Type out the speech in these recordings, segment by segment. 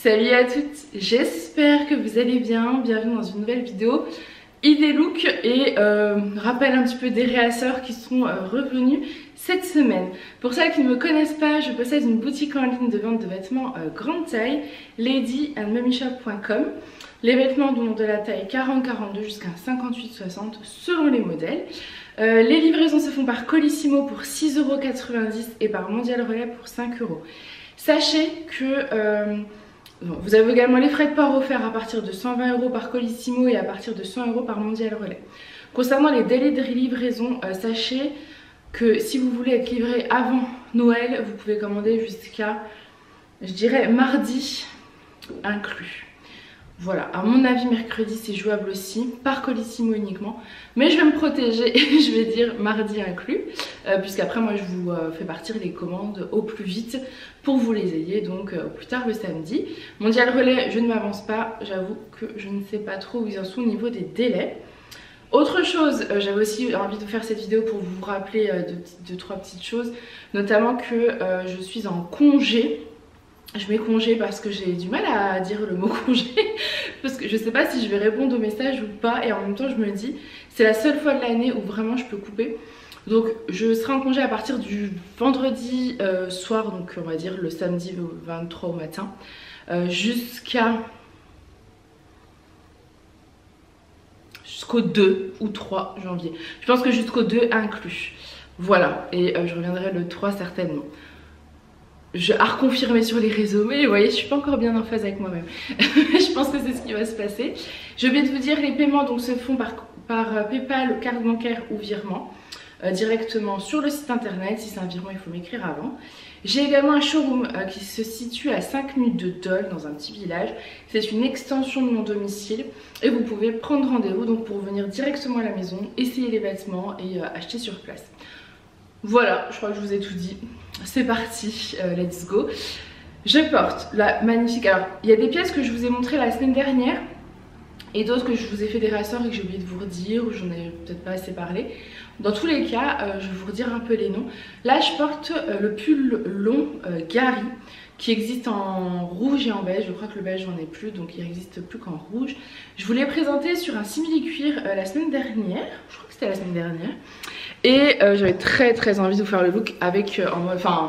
Salut à toutes, j'espère que vous allez bien, bienvenue dans une nouvelle vidéo idée look et rappel un petit peu des réasseurs qui sont revenus cette semaine. Pour celles qui ne me connaissent pas, je possède une boutique en ligne de vente de vêtements grande taille, ladyandmummyshop.com. Les vêtements vont de la taille 40-42 jusqu'à 58-60 selon les modèles. Les livraisons se font par Colissimo pour 6,90 € et par Mondial Relais pour 5 €. Sachez que vous avez également les frais de port offerts à partir de 120 € par Colissimo et à partir de 100 € par Mondial Relais. Concernant les délais de livraison, sachez que si vous voulez être livré avant Noël, vous pouvez commander jusqu'à, je dirais, mardi inclus. Voilà, à mon avis mercredi c'est jouable aussi, par Colissimo uniquement. Mais je vais me protéger et je vais dire mardi inclus, puisqu'après moi je vous fais partir les commandes au plus vite pour vous les ayez, donc au plus tard le samedi. Mondial Relais, je ne m'avance pas, j'avoue que je ne sais pas trop où ils en sont au niveau des délais. Autre chose, j'avais aussi envie de faire cette vidéo pour vous rappeler deux, trois petites choses, notamment que je suis en congé. Je mets congé parce que j'ai du mal à dire le mot congé parce que je sais pas si je vais répondre aux messages ou pas, et en même temps je me dis c'est la seule fois de l'année où vraiment je peux couper. Donc je serai en congé à partir du vendredi soir, donc on va dire le samedi 23 au matin, jusqu'au 2 ou 3 janvier. Je pense que jusqu'au 2 inclus. Voilà, et je reviendrai le 3 certainement. À reconfirmer sur les réseaux, mais vous voyez, je suis pas encore bien en phase avec moi-même. Je pense que c'est ce qui va se passer. J'ai oublié de vous dire, les paiements donc se font par PayPal, carte bancaire ou virement, directement sur le site internet. Si c'est un virement, il faut m'écrire avant. J'ai également un showroom qui se situe à 5 minutes de Dole, dans un petit village. C'est une extension de mon domicile et vous pouvez prendre rendez-vous donc pour venir directement à la maison, essayer les vêtements et acheter sur place. Voilà, je crois que je vous ai tout dit. C'est parti, let's go. Je porte la magnifique... Alors, il y a des pièces que je vous ai montrées la semaine dernière et d'autres que je vous ai fait des réasseurs et que j'ai oublié de vous redire ou j'en ai peut-être pas assez parlé. Dans tous les cas, je vais vous redire un peu les noms. Là, je porte le pull long Gary qui existe en rouge et en beige. Je crois que le beige, j'en ai plus, donc il n'existe plus qu'en rouge. Je vous l'ai présenté sur un simili-cuir la semaine dernière. Je crois que c'était la semaine dernière. Et j'avais très envie de vous faire le look avec,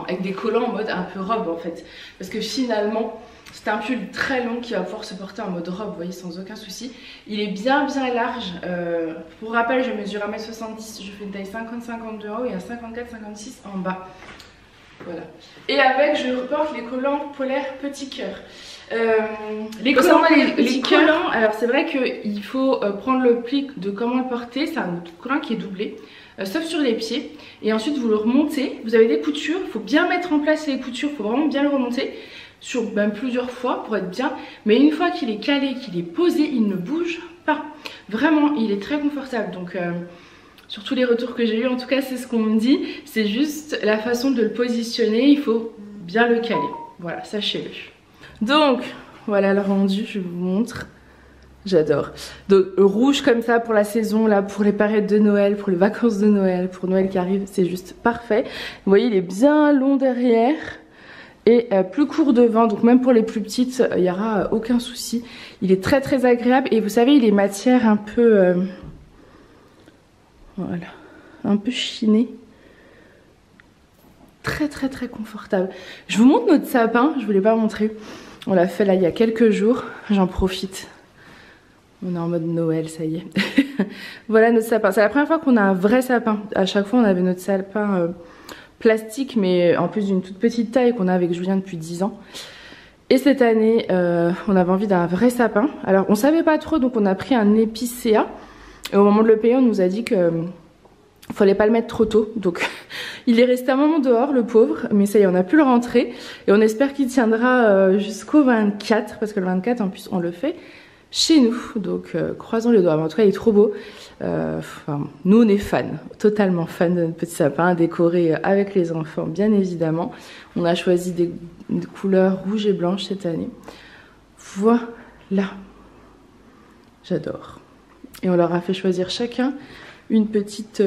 avec des collants en mode un peu robe en fait. Parce que finalement, c'est un pull très long qui va pouvoir se porter en mode robe, vous voyez, sans aucun souci. Il est bien large. Pour rappel, je mesure 1 m 70, je fais une taille 50-52 en haut et un 54-56 en bas. Voilà. Et avec, je reporte les collants polaires petit cœur. Les collants, alors c'est vrai qu'il faut prendre le pli de comment le porter. C'est un collant qui est doublé, sauf sur les pieds, et ensuite vous le remontez. Vous avez des coutures, il faut bien mettre en place les coutures, il faut vraiment bien le remonter sur même plusieurs fois pour être bien, mais une fois qu'il est calé, qu'il est posé, il ne bouge pas. Vraiment, il est très confortable. Donc sur tous les retours que j'ai eu, en tout cas c'est ce qu'on me dit, c'est juste la façon de le positionner, il faut bien le caler. Voilà, sachez-le. Donc voilà le rendu, je vous montre. J'adore. Donc rouge comme ça pour la saison, là pour les périodes de Noël, pour les vacances de Noël, pour Noël qui arrive, c'est juste parfait. Vous voyez, il est bien long derrière et plus court devant, donc même pour les plus petites, il n'y aura aucun souci. Il est très agréable et vous savez, il est matière un peu, voilà, un peu chinée. Très confortable. Je vous montre notre sapin, je ne vous l'ai pas montré. On l'a fait là il y a quelques jours, j'en profite. On est en mode Noël, ça y est. Voilà notre sapin. C'est la première fois qu'on a un vrai sapin. À chaque fois, on avait notre sapin plastique, mais en plus d'une toute petite taille qu'on a avec Julien depuis 10 ans. Et cette année, on avait envie d'un vrai sapin. Alors, on savait pas trop, donc on a pris un épicéa. Et au moment de le payer, on nous a dit que fallait pas le mettre trop tôt. Donc, il est resté un moment dehors, le pauvre. Mais ça y est, on a pu le rentrer. Et on espère qu'il tiendra jusqu'au 24, parce que le 24, en plus, on le fait chez nous, donc croisons les doigts. Mais en tout cas, il est trop beau. Nous, on est fans, totalement fans de notre petit sapin, décoré avec les enfants, bien évidemment. On a choisi des couleurs rouge et blanche cette année. Voilà, j'adore. Et on leur a fait choisir chacun une petite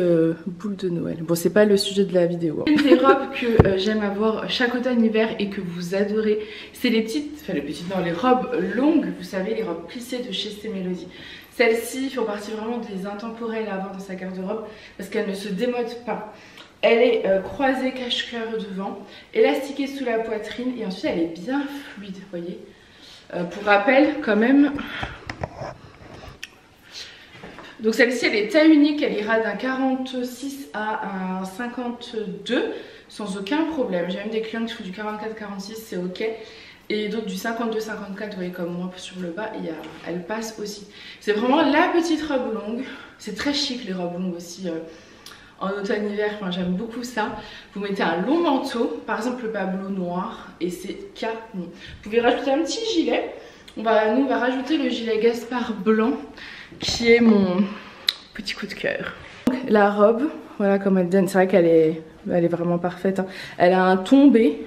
boule de Noël. Bon, c'est pas le sujet de la vidéo. Une des robes que j'aime avoir chaque automne-hiver et que vous adorez, c'est les les robes longues, vous savez, les robes plissées de chez Stémélodie. Celles-ci font partie vraiment des intemporelles à avoir dans sa garde-robe parce qu'elles ne se démodent pas. Elle est croisée cache-cœur devant, élastiquée sous la poitrine et ensuite elle est bien fluide, vous voyez. Pour rappel, quand même. Donc celle-ci elle est taille unique, elle ira d'un 46 à un 52 sans aucun problème. J'ai même des clients qui font du 44-46, c'est ok. Et d'autres du 52-54, vous voyez comme moi sur le bas, elle passe aussi. C'est vraiment la petite robe longue. C'est très chic les robes longues aussi en automne-hiver, enfin, j'aime beaucoup ça. Vous mettez un long manteau, par exemple le Pablo noir, et c'est canon. Vous pouvez rajouter un petit gilet. Nous on va rajouter le gilet Gaspard blanc qui est mon petit coup de cœur. La robe, voilà comme elle donne, c'est vrai qu'elle est vraiment parfaite. Hein. Elle a un tombé,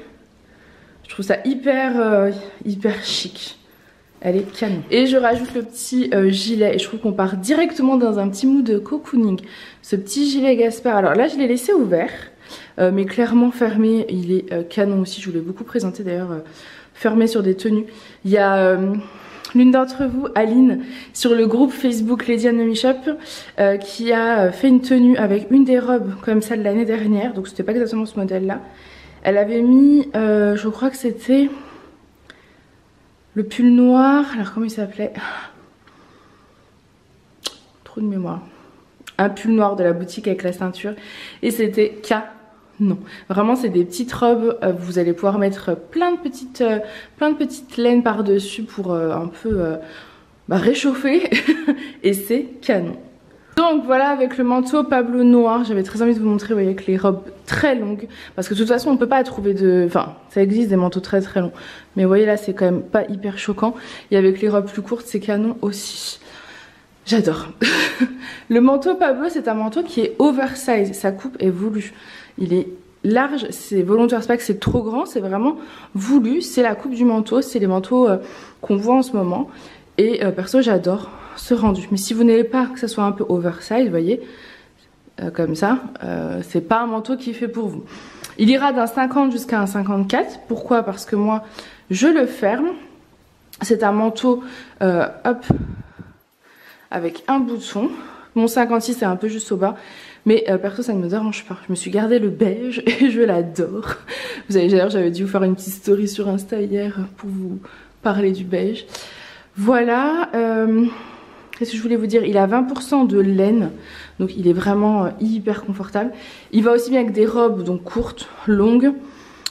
je trouve ça hyper chic. Elle est canon. Et je rajoute le petit gilet et je trouve qu'on part directement dans un petit mood de cocooning. Ce petit gilet Gaspard, alors là je l'ai laissé ouvert, mais clairement fermé, il est canon aussi. Je voulais beaucoup présenter d'ailleurs fermé sur des tenues. Il y a l'une d'entre vous, Aline, sur le groupe Facebook Lady and Mommy Shop, qui a fait une tenue avec une des robes comme celle de l'année dernière. Donc c'était pas exactement ce modèle là. Elle avait mis, je crois que c'était le pull noir. Alors comment il s'appelait? Trop de mémoire. Un pull noir de la boutique avec la ceinture. Et c'était canon. Vraiment c'est des petites robes. Vous allez pouvoir mettre plein de petites laines par dessus pour un peu réchauffer. Et c'est canon. Donc voilà, avec le manteau Pablo noir, j'avais très envie de vous montrer, vous voyez, avec les robes très longues. Parce que de toute façon, on peut pas trouver de... Enfin, ça existe des manteaux très longs. Mais vous voyez là, c'est quand même pas hyper choquant. Et avec les robes plus courtes, c'est canon aussi. J'adore. Le manteau Pablo, c'est un manteau qui est oversize. Sa coupe est voulue. Il est large, c'est volontaire, c'est pas que c'est trop grand, c'est vraiment voulu. C'est la coupe du manteau, c'est les manteaux qu'on voit en ce moment. Et perso, j'adore ce rendu. Mais si vous n'aimez pas que ça soit un peu oversize, vous voyez, comme ça, c'est pas un manteau qui est fait pour vous. Il ira d'un 50 jusqu'à un 54. Pourquoi? Parce que moi, je le ferme. C'est un manteau, hop, avec un bouton. Mon 56 c'est un peu juste au bas. Mais perso, ça ne me dérange pas. Je me suis gardé le beige et je l'adore. Vous avez d'ailleurs, j'avais dû vous faire une petite story sur Insta hier pour vous parler du beige. Voilà. Qu'est-ce que je voulais vous dire? Il a 20% de laine, donc il est vraiment hyper confortable. Il va aussi bien avec des robes donc courtes, longues,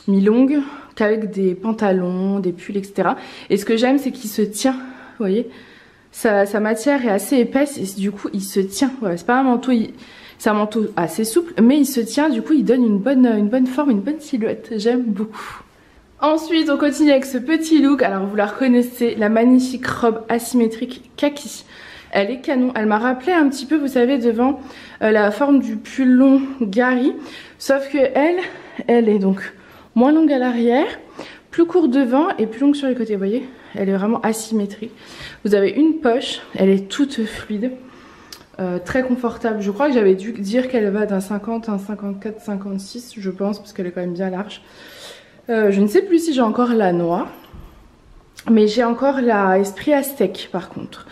mi-longues, qu'avec des pantalons, des pulls, etc. Et ce que j'aime, c'est qu'il se tient, vous voyez, sa matière est assez épaisse et du coup il se tient. Voilà, c'est pas un manteau, c'est un manteau assez souple, mais il se tient, du coup il donne une bonne forme, une bonne silhouette. J'aime beaucoup. Ensuite, on continue avec ce petit look. Alors vous la reconnaissez, la magnifique robe asymétrique kaki. Elle est canon. Elle m'a rappelé un petit peu, vous savez, devant la forme du pull long Gary. Sauf que elle est donc moins longue à l'arrière, plus courte devant et plus longue sur les côtés. Vous voyez, elle est vraiment asymétrique. Vous avez une poche, elle est toute fluide, très confortable. Je crois que j'avais dû dire qu'elle va d'un 50 à un 54, 56, je pense, parce qu'elle est quand même bien large. Je ne sais plus si j'ai encore la noix, mais j'ai encore la Esprit Aztèque par contre.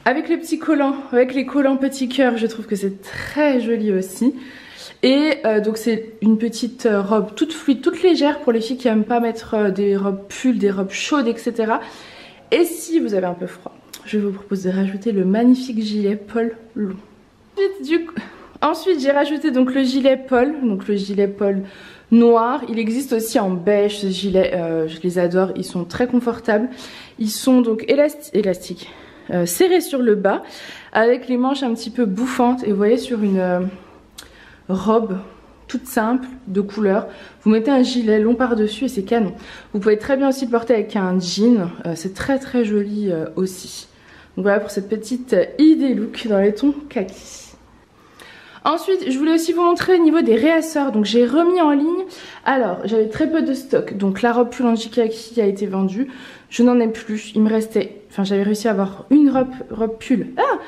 Avec les petits collants, avec les collants petits cœurs, je trouve que c'est très joli aussi. Et donc c'est une petite robe toute fluide, toute légère pour les filles qui n'aiment pas mettre des robes pulls, des robes chaudes, etc. Et si vous avez un peu froid, je vous propose de rajouter le magnifique gilet Paul long. Ensuite j'ai rajouté donc le gilet Paul, noir. Il existe aussi en beige ce gilet, je les adore, ils sont très confortables. Ils sont donc élastiques, serrés sur le bas, avec les manches un petit peu bouffantes. Et vous voyez, sur une robe toute simple, de couleur, vous mettez un gilet long par dessus et c'est canon. Vous pouvez très bien aussi le porter avec un jean, c'est très joli aussi. Donc voilà pour cette petite idée look dans les tons kaki. Ensuite, je voulais aussi vous montrer au niveau des réasseurs. Donc j'ai remis en ligne. Alors, j'avais très peu de stock. Donc la robe pull Anjika qui a été vendue. Je n'en ai plus. Il me restait... Enfin, j'avais réussi à avoir une robe pull. Ah,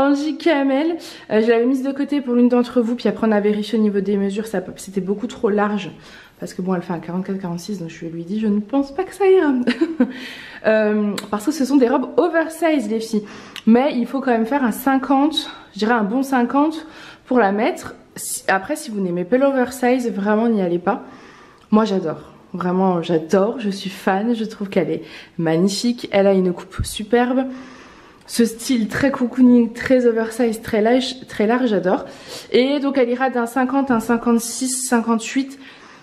Anjika Amel. Je l'avais mise de côté pour l'une d'entre vous. Puis après, on a vérifié au niveau des mesures. C'était beaucoup trop large. Parce que bon, elle fait un 44-46. Donc je lui ai dit, je ne pense pas que ça ira. Parce que ce sont des robes oversize, les filles. Mais il faut quand même faire un 50. Je dirais un bon 50 pour la mettre. Après, si vous n'aimez pas l'oversize, vraiment n'y allez pas. Moi j'adore, vraiment j'adore, je suis fan, je trouve qu'elle est magnifique, elle a une coupe superbe, ce style très cocooning, très oversize, très large, j'adore. Et donc elle ira d'un 50 à un 56, 58,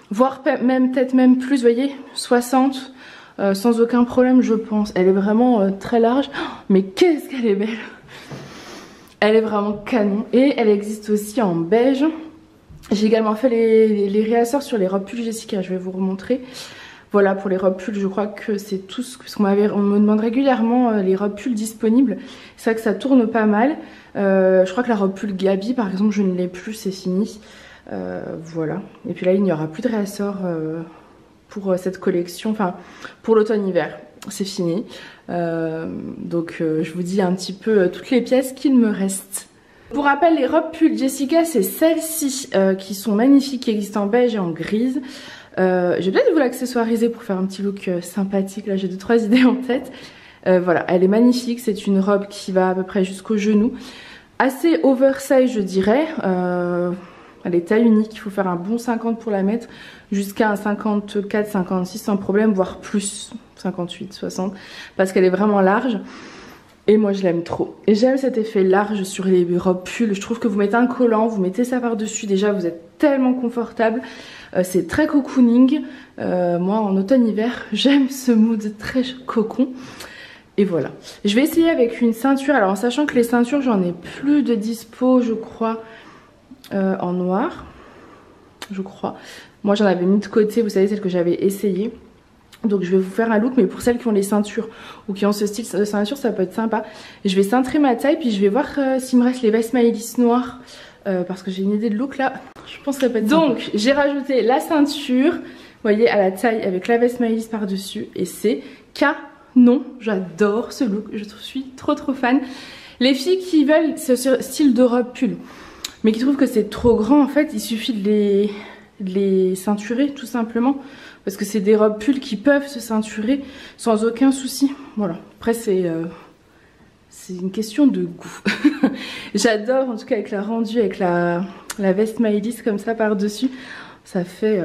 voire même peut-être même plus, vous voyez, 60, sans aucun problème je pense. Elle est vraiment très large, mais qu'est-ce qu'elle est belle! Elle est vraiment canon et elle existe aussi en beige. J'ai également fait les réasseurs sur les robes pull Jessica, je vais vous remontrer. Voilà, pour les robes pull, je crois que c'est tout ce qu'on me demande régulièrement les robes pull disponibles. C'est vrai que ça tourne pas mal. Je crois que la robe pull Gabi, par exemple, je ne l'ai plus, c'est fini. Voilà. Et puis là, il n'y aura plus de réasseurs pour cette collection, enfin pour l'automne-hiver. C'est fini. Donc je vous dis un petit peu toutes les pièces qu'il me reste. Pour rappel, les robes pull Jessica, c'est celles-ci qui sont magnifiques, qui existent en beige et en grise. Je vais peut-être vous l'accessoiriser pour faire un petit look sympathique. Là, j'ai 2-3 idées en tête. Voilà, elle est magnifique. C'est une robe qui va à peu près jusqu'au genou. Assez oversize, je dirais. Elle est taille unique. Il faut faire un bon 50 pour la mettre. Jusqu'à un 54, 56 sans problème, voire plus. 58, 60. Parce qu'elle est vraiment large. Et moi je l'aime trop. Et j'aime cet effet large sur les robes pull. Je trouve que vous mettez un collant, vous mettez ça par-dessus. Déjà vous êtes tellement confortable. C'est très cocooning. Moi en automne-hiver, j'aime ce mood très cocon. Et voilà. Je vais essayer avec une ceinture. Alors en sachant que les ceintures, j'en ai plus de dispo, je crois, en noir. Je crois. Moi j'en avais mis de côté, vous savez, celle que j'avais essayée. Donc je vais vous faire un look, mais pour celles qui ont les ceintures ou qui ont ce style de ceinture, ça peut être sympa. Je vais cintrer ma taille, puis je vais voir s'il me reste les vestes Maëlys noires, parce que j'ai une idée de look là. Je pense que ça peut être sympa. Donc j'ai rajouté la ceinture, vous voyez, à la taille avec la veste Maëlys par-dessus, et c'est canon. J'adore ce look, je suis trop fan. Les filles qui veulent ce style de robe pull, mais qui trouvent que c'est trop grand, en fait, il suffit de les ceinturer tout simplement. Parce que c'est des robes pull qui peuvent se ceinturer sans aucun souci. Voilà. Après c'est une question de goût. J'adore en tout cas avec la rendue, avec la veste Maëlys comme ça par-dessus. Ça fait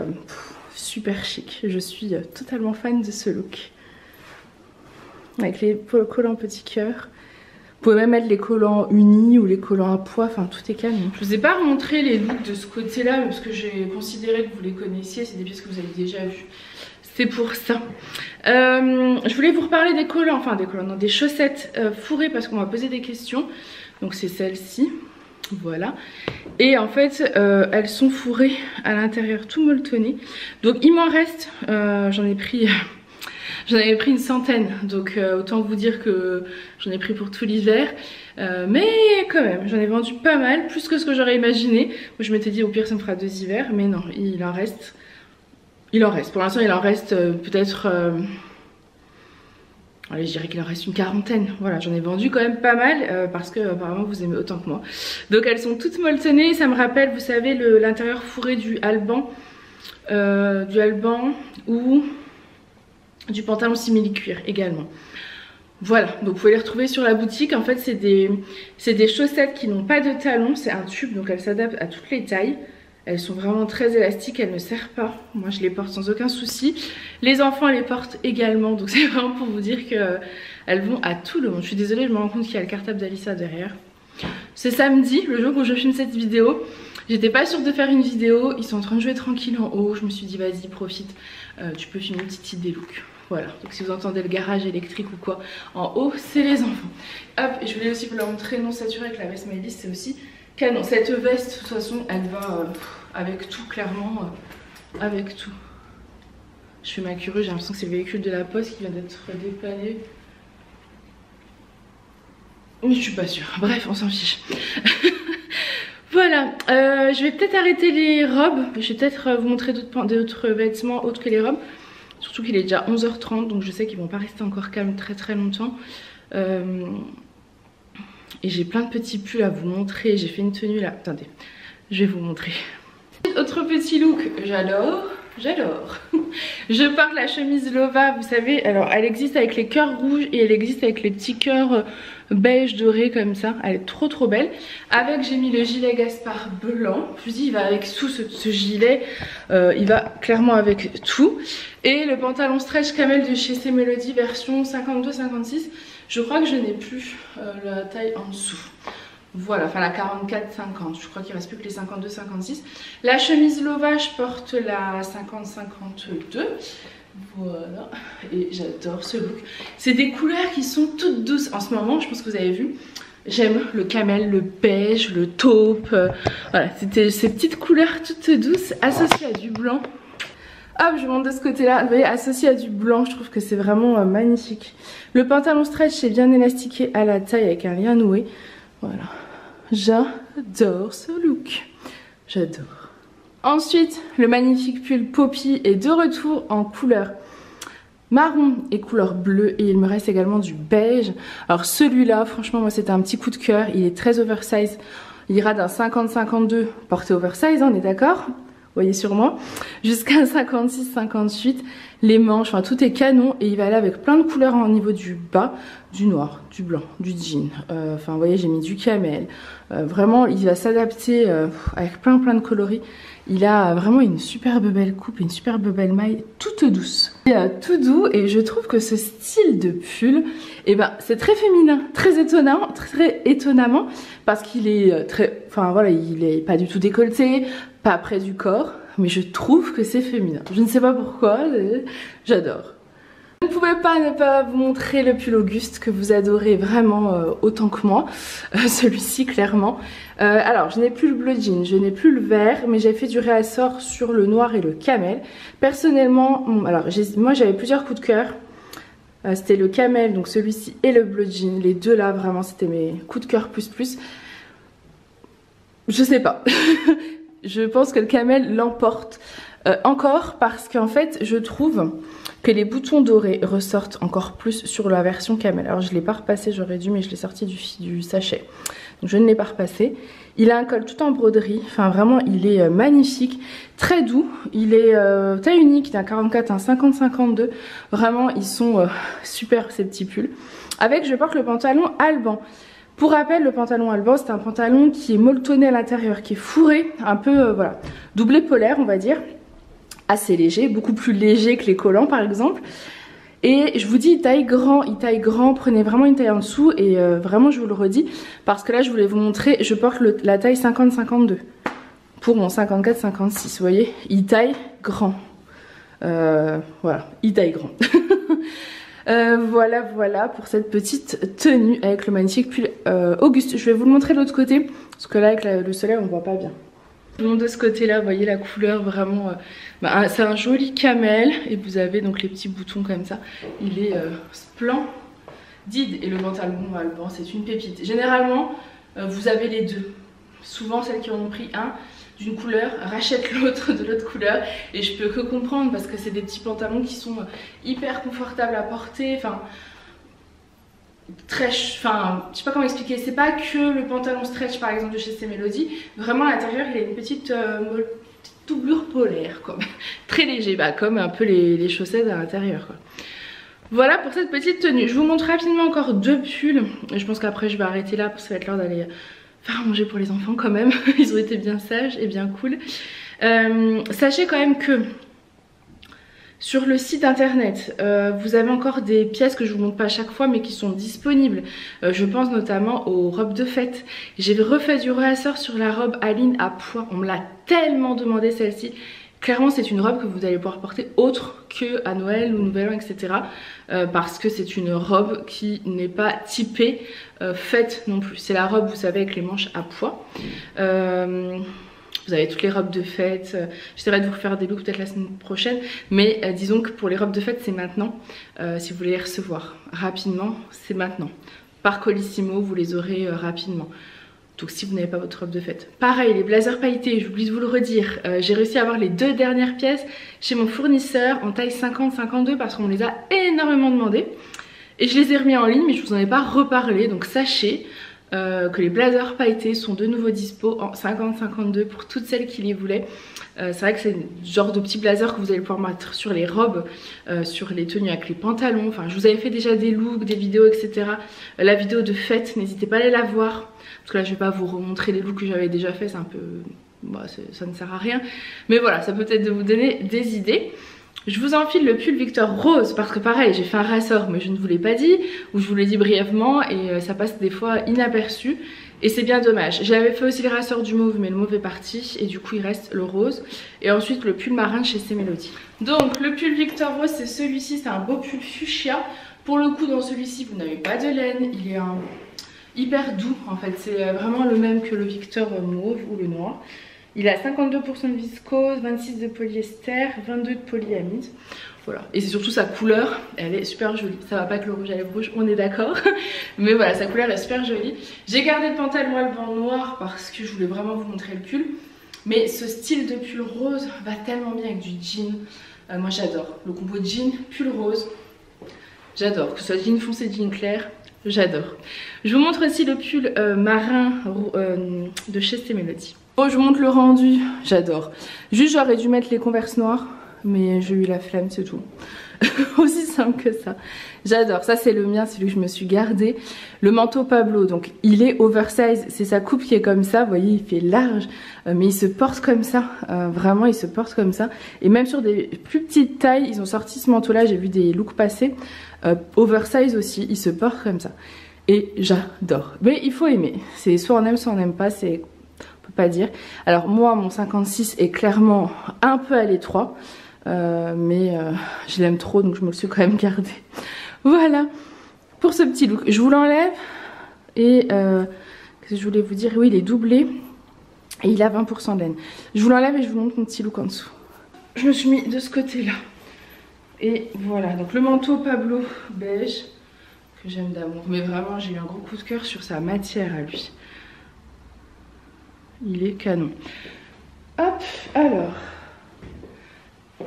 super chic. Je suis totalement fan de ce look. Avec les collants petit cœur. Vous pouvez même mettre les collants unis ou les collants à pois, enfin tout est calme. Je vous ai pas montré les looks de ce côté-là parce que j'ai considéré que vous les connaissiez, c'est des pièces que vous avez déjà vues. C'est pour ça. Je voulais vous reparler des collants, enfin des collants, non, des chaussettes fourrées parce qu'on m'a posé des questions. Donc c'est celle-ci, voilà. Et en fait, elles sont fourrées à l'intérieur, tout molletonné. Donc il m'en reste, j'en ai pris... J'en avais pris une centaine, donc autant vous dire que j'en ai pris pour tout l'hiver. Mais quand même, j'en ai vendu pas mal, plus que ce que j'aurais imaginé. Moi je m'étais dit au pire ça me fera 2 hivers, mais non, il en reste. Pour l'instant il en reste peut-être... allez, je dirais qu'il en reste une quarantaine. Voilà, j'en ai vendu quand même pas mal parce que apparemment vous aimez autant que moi. Donc elles sont toutes molletonnées, ça me rappelle, vous savez, l'intérieur fourré du Alban. Ou... du pantalon simili-cuir également. Voilà, donc vous pouvez les retrouver sur la boutique. En fait c'est des chaussettes qui n'ont pas de talons, c'est un tube, donc elles s'adaptent à toutes les tailles. Elles sont vraiment très élastiques, elles ne serrent pas. Moi je les porte sans aucun souci. Les enfants les portent également, donc c'est vraiment pour vous dire qu'elles vont à tout le monde. Je suis désolée, je me rends compte qu'il y a le cartable d'Alissa derrière. C'est samedi, le jour où je filme cette vidéo. J'étais pas sûre de faire une vidéo, ils sont en train de jouer tranquille en haut. Je me suis dit vas-y profite, tu peux filmer une petite idée look. Voilà, donc si vous entendez le garage électrique ou quoi, en haut c'est les enfants. Hop, et je voulais aussi vous la montrer non saturée avec la veste Maëlys, c'est aussi canon. Cette veste de toute façon elle va avec tout, clairement, avec tout. Je fais ma curieuse, j'ai l'impression que c'est le véhicule de la poste qui vient d'être dépanné. Mais je suis pas sûre, bref on s'en fiche. Voilà, je vais peut-être arrêter les robes. Je vais peut-être vous montrer d'autres vêtements autres que les robes. Surtout qu'il est déjà 11h30, donc je sais qu'ils vont pas rester encore calmes très longtemps. Et j'ai plein de petits pulls à vous montrer. J'ai fait une tenue là. Attendez, je vais vous montrer. Autre petit look, j'adore. Je porte la chemise Lova, vous savez, alors elle existe avec les cœurs rouges et elle existe avec les petits cœurs beige doré comme ça. Elle est trop belle. Avec, j'ai mis le gilet Gaspard blanc. Je vous dis, il va avec tout ce gilet. Il va clairement avec tout. Et le pantalon stretch camel de chez C-Melody version 52-56. Je crois que je n'ai plus la taille en dessous. Voilà, enfin la 44-50, je crois qu'il ne reste plus que les 52-56. La chemise Lova, je porte la 50-52. Voilà, et j'adore ce look. C'est des couleurs qui sont toutes douces. En ce moment, je pense que vous avez vu, j'aime le camel, le beige, le taupe. Voilà, c'était ces petites couleurs toutes douces associées à du blanc. Hop, je monte de ce côté-là. Vous voyez, associé à du blanc, je trouve que c'est vraiment magnifique. Le pantalon stretch est bien élastiqué à la taille avec un lien noué. Voilà. J'adore ce look. J'adore. Ensuite, le magnifique pull Poppy est de retour en couleur marron et couleur bleue. Et il me reste également du beige. Alors celui-là, franchement, moi c'était un petit coup de cœur. Il est très oversize. Il ira d'un 50-52 porté oversize, on est d'accord ? Vous voyez sur moi, jusqu'à 56-58, les manches, enfin tout est canon et il va aller avec plein de couleurs au niveau du bas, du noir, du blanc, du jean, enfin vous voyez j'ai mis du camel, vraiment il va s'adapter avec plein de coloris. Il a vraiment une superbe belle coupe, une superbe belle maille toute douce. Tout doux et je trouve que ce style de pull, eh ben, c'est très féminin, très étonnamment parce qu'il est très, enfin voilà, il est pas du tout décolleté, pas près du corps, mais je trouve que c'est féminin. Je ne sais pas pourquoi, j'adore. Je ne pouvais pas ne pas vous montrer le pull Auguste que vous adorez vraiment autant que moi, celui-ci clairement. Alors je n'ai plus le bleu jean, je n'ai plus le vert, mais j'ai fait du réassort sur le noir et le camel. Personnellement, alors moi j'avais plusieurs coups de cœur. C'était le camel, donc celui-ci et le bleu jean, les deux là vraiment c'était mes coups de cœur plus. Je sais pas. Je pense que le camel l'emporte encore parce qu'en fait je trouve que les boutons dorés ressortent encore plus sur la version camel. Alors je ne l'ai pas repassé, j'aurais dû, mais je l'ai sorti du sachet. Donc je ne l'ai pas repassé. Il a un col tout en broderie, enfin vraiment il est magnifique, très doux. Il est taille unique, il a un 44, un 50-52. Vraiment ils sont super ces petits pulls. Avec je porte le pantalon Alban. Pour rappel, le pantalon Alban, c'est un pantalon qui est molletonné à l'intérieur, qui est fourré, un peu, voilà, doublé polaire, on va dire. Assez léger, beaucoup plus léger que les collants, par exemple. Et je vous dis, il taille grand, prenez vraiment une taille en dessous. Et vraiment, je vous le redis, parce que là, je voulais vous montrer, je porte la taille 50-52 pour mon 54-56, vous voyez. Il taille grand. Voilà, il taille grand. Voilà pour cette petite tenue avec le magnifique pull Auguste. Je vais vous le montrer de l'autre côté parce que là avec le soleil on voit pas bien. De ce côté là vous voyez la couleur vraiment c'est un joli camel et vous avez donc les petits boutons comme ça. Il est splendide et le pantalon Alban c'est une pépite. Généralement vous avez les deux. Souvent celles qui en ont pris un d'une couleur rachètent l'autre de l'autre couleur et je peux que comprendre parce que c'est des petits pantalons qui sont hyper confortables à porter, enfin je sais pas comment expliquer, c'est pas que le pantalon stretch par exemple de chez C-Melody, vraiment à l'intérieur il a une petite doublure polaire quoi. Très léger, comme un peu les chaussettes à l'intérieur quoi. Voilà pour cette petite tenue. Je vous montre rapidement encore deux pulls, je pense qu'après je vais arrêter là parce que ça va être l'heure d'aller faire à manger pour les enfants quand même. Ils ont été bien sages et bien cool. Sachez quand même que sur le site internet, vous avez encore des pièces que je vous montre pas à chaque fois mais qui sont disponibles. Je pense notamment aux robes de fête. J'ai refait du réassort sur la robe Aline à pois. On me l'a tellement demandé celle-ci. Clairement c'est une robe que vous allez pouvoir porter autre que à Noël ou Nouvel An etc. Parce que c'est une robe qui n'est pas typée faite non plus. C'est la robe vous savez avec les manches à pois. Vous avez toutes les robes de fête. J'essaierai de vous faire des looks peut-être la semaine prochaine. Mais disons que pour les robes de fête c'est maintenant. Si vous voulez les recevoir rapidement c'est maintenant. Par Colissimo vous les aurez rapidement. Donc si vous n'avez pas votre robe de fête. Pareil, les blazers pailletés, j'oublie de vous le redire. J'ai réussi à avoir les 2 dernières pièces chez mon fournisseur en taille 50-52 parce qu'on me les a énormément demandé. Et je les ai remis en ligne, mais je vous en ai pas reparlé. Donc sachez que les blazers pailletés sont de nouveau dispo en 50-52 pour toutes celles qui les voulaient. C'est vrai que c'est le genre de petits blazers que vous allez pouvoir mettre sur les robes, sur les tenues avec les pantalons. Enfin, je vous avais fait déjà des looks, des vidéos, etc. La vidéo de fête, n'hésitez pas à aller la voir. Parce que là, je vais pas vous remontrer les looks que j'avais déjà fait, c'est un peu... Bah, ça ne sert à rien. Mais voilà, ça peut être de vous donner des idées. Je vous enfile le pull Victor rose parce que pareil, j'ai fait un rassort mais je ne vous l'ai pas dit, ou je vous l'ai dit brièvement et ça passe des fois inaperçu. Et c'est bien dommage. J'avais fait aussi le rassort du mauve mais le mauve est parti et du coup il reste le rose. Et ensuite le pull marin de chez C Melody. Donc le pull Victor rose c'est celui-ci, c'est un beau pull fuchsia. Pour le coup dans celui-ci vous n'avez pas de laine, il est hyper doux en fait. C'est vraiment le même que le Victor mauve ou le noir. Il a 52% de viscose, 26 de polyester, 22 de polyamide. Voilà. Et c'est surtout sa couleur, elle est super jolie. Ça va pas avec le rouge à lèvres rouge, on est d'accord. Mais voilà, sa couleur est super jolie. J'ai gardé le pantalon alban noir parce que je voulais vraiment vous montrer le pull. Mais ce style de pull rose va tellement bien avec du jean. Moi j'adore. Le combo jean, pull rose. J'adore. Que ce soit jean foncé, jean clair. J'adore. Je vous montre aussi le pull marin de chez C Melody. Bon, je vous montre le rendu, j'adore. Juste j'aurais dû mettre les Converse noirs, mais j'ai eu la flemme, c'est tout. Aussi simple que ça. J'adore, ça c'est le mien, c'est celui que je me suis gardé. Le manteau Pablo, donc il est oversize, c'est sa coupe qui est comme ça, vous voyez il fait large, mais il se porte comme ça, vraiment il se porte comme ça. Et même sur des plus petites tailles, ils ont sorti ce manteau là, j'ai vu des looks passer, oversize aussi, il se porte comme ça. Et j'adore, mais il faut aimer, c'est soit on aime soit on n'aime pas, c'est... pas dire. Alors moi mon 56 est clairement un peu à l'étroit mais je l'aime trop donc je me le suis quand même gardé. Voilà pour ce petit look. Je vous l'enlève et qu'est-ce que je voulais vous dire, oui il est doublé et il a 20% de laine. Je vous l'enlève et je vous montre mon petit look en dessous. Je me suis mis de ce côté là et voilà, donc le manteau Pablo beige que j'aime d'amour, mais vraiment j'ai eu un gros coup de cœur sur sa matière à lui. Il est canon. Hop, alors.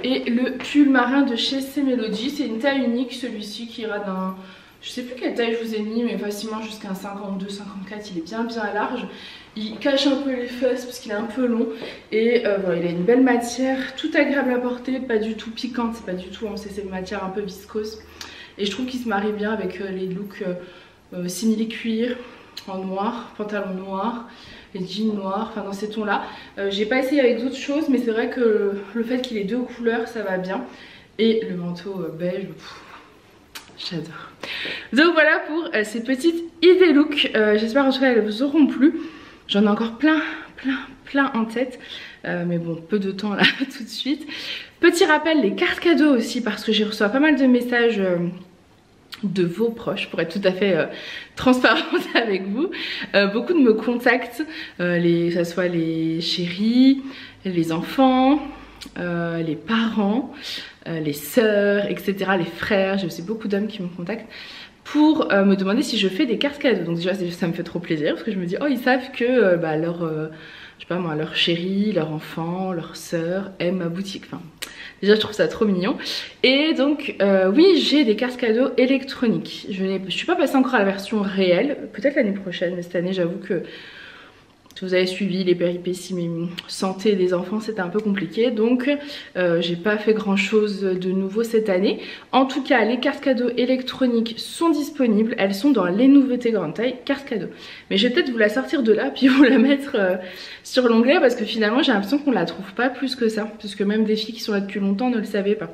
Et le pull marin de chez C Melody, c'est une taille unique celui-ci qui ira d'un... Je sais plus quelle taille je vous ai mis, mais facilement jusqu'à un 52, 54, il est bien large. Il cache un peu les fesses parce qu'il est un peu long. Et voilà, il a une belle matière, tout agréable à porter, pas du tout piquante, c'est pas du tout, c'est une matière un peu viscose. Et je trouve qu'il se marie bien avec les looks simili-cuir en noir, pantalon noir. Les jeans noirs, enfin dans ces tons là. J'ai pas essayé avec d'autres choses mais c'est vrai que le fait qu'il ait 2 couleurs ça va bien. Et le manteau beige, j'adore. Donc voilà pour ces petites idées look. J'espère en tout cas elles vous auront plu. J'en ai encore plein en tête. Mais bon, peu de temps là tout de suite. Petit rappel, les cartes cadeaux aussi parce que j'ai reçu pas mal de messages... de vos proches pour être tout à fait transparente avec vous. Beaucoup de me contactent, que ce soit les chéris, les enfants, les parents, les sœurs, etc., les frères. J'ai aussi beaucoup d'hommes qui me contactent pour me demander si je fais des cartes cadeaux. Donc déjà ça me fait trop plaisir parce que je me dis oh ils savent que je sais pas moi, leur chéri, leur enfant, leur sœur aiment ma boutique. Enfin, déjà je trouve ça trop mignon. Et donc oui j'ai des cartes cadeaux électroniques. Je suis pas passée encore à la version réelle, peut-être l'année prochaine, mais cette année j'avoue que si vous avez suivi les péripéties mais santé des enfants c'était un peu compliqué. Donc j'ai pas fait grand chose de nouveau cette année. En tout cas les cartes cadeaux électroniques sont disponibles. Elles sont dans les nouveautés grande taille cartes cadeaux. Mais je vais peut-être vous la sortir de là puis vous la mettre sur l'onglet parce que finalement j'ai l'impression qu'on la trouve pas plus que ça. Parce que même des filles qui sont là depuis longtemps ne le savaient pas.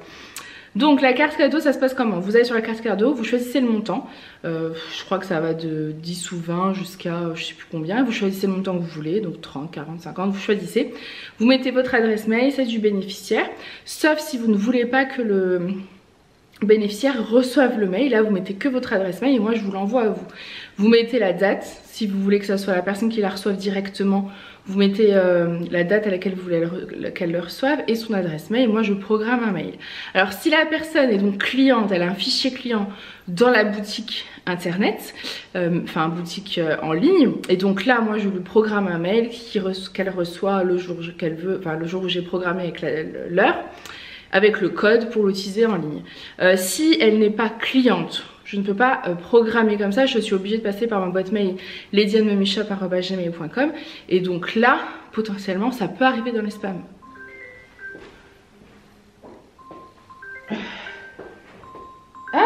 Donc la carte cadeau ça se passe comment? Vous allez sur la carte cadeau, vous choisissez le montant, je crois que ça va de 10 ou 20 jusqu'à je sais plus combien, vous choisissez le montant que vous voulez, donc 30, 40, 50, vous choisissez, vous mettez votre adresse mail, celle du bénéficiaire, sauf si vous ne voulez pas que bénéficiaires reçoivent le mail. Là vous mettez que votre adresse mail et moi je vous l'envoie à vous. Vous mettez la date, si vous voulez que ce soit la personne qui la reçoive directement, vous mettez la date à laquelle vous voulez qu'elle le reçoive et son adresse mail et moi je programme un mail. Alors si la personne est donc cliente, elle a un fichier client dans la boutique internet, enfin boutique en ligne, et donc là moi je lui programme un mail qu'elle reçoit le jour qu'elle veut, enfin le jour où j'ai programmé avec l'heure, avec le code pour l'utiliser en ligne. Si elle n'est pas cliente, je ne peux pas programmer comme ça, je suis obligée de passer par ma boîte mail ladyandmummyshop@gmail.com et donc là, potentiellement, ça peut arriver dans les spams. Ah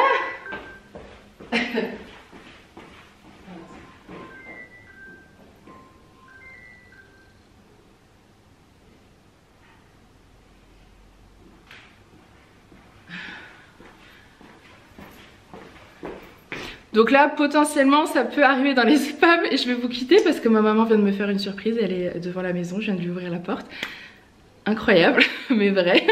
Donc là, potentiellement, ça peut arriver dans les spams et je vais vous quitter parce que ma maman vient de me faire une surprise. Elle est devant la maison, je viens de lui ouvrir la porte. Incroyable, mais vrai.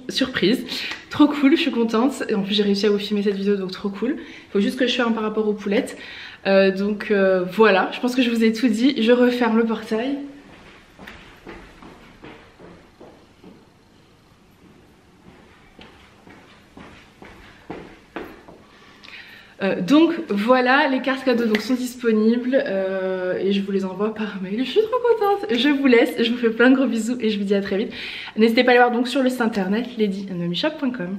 Surprise. Trop cool, je suis contente. Et en plus, j'ai réussi à vous filmer cette vidéo, donc trop cool. Il faut juste que je fasse par rapport aux poulettes. Voilà, je pense que je vous ai tout dit. Je referme le portail. Donc voilà, les cartes cadeaux donc, sont disponibles et je vous les envoie par mail. Je suis trop contente. Je vous laisse, je vous fais plein de gros bisous et je vous dis à très vite. N'hésitez pas à aller voir donc sur le site internet ladyandmummyshop.com.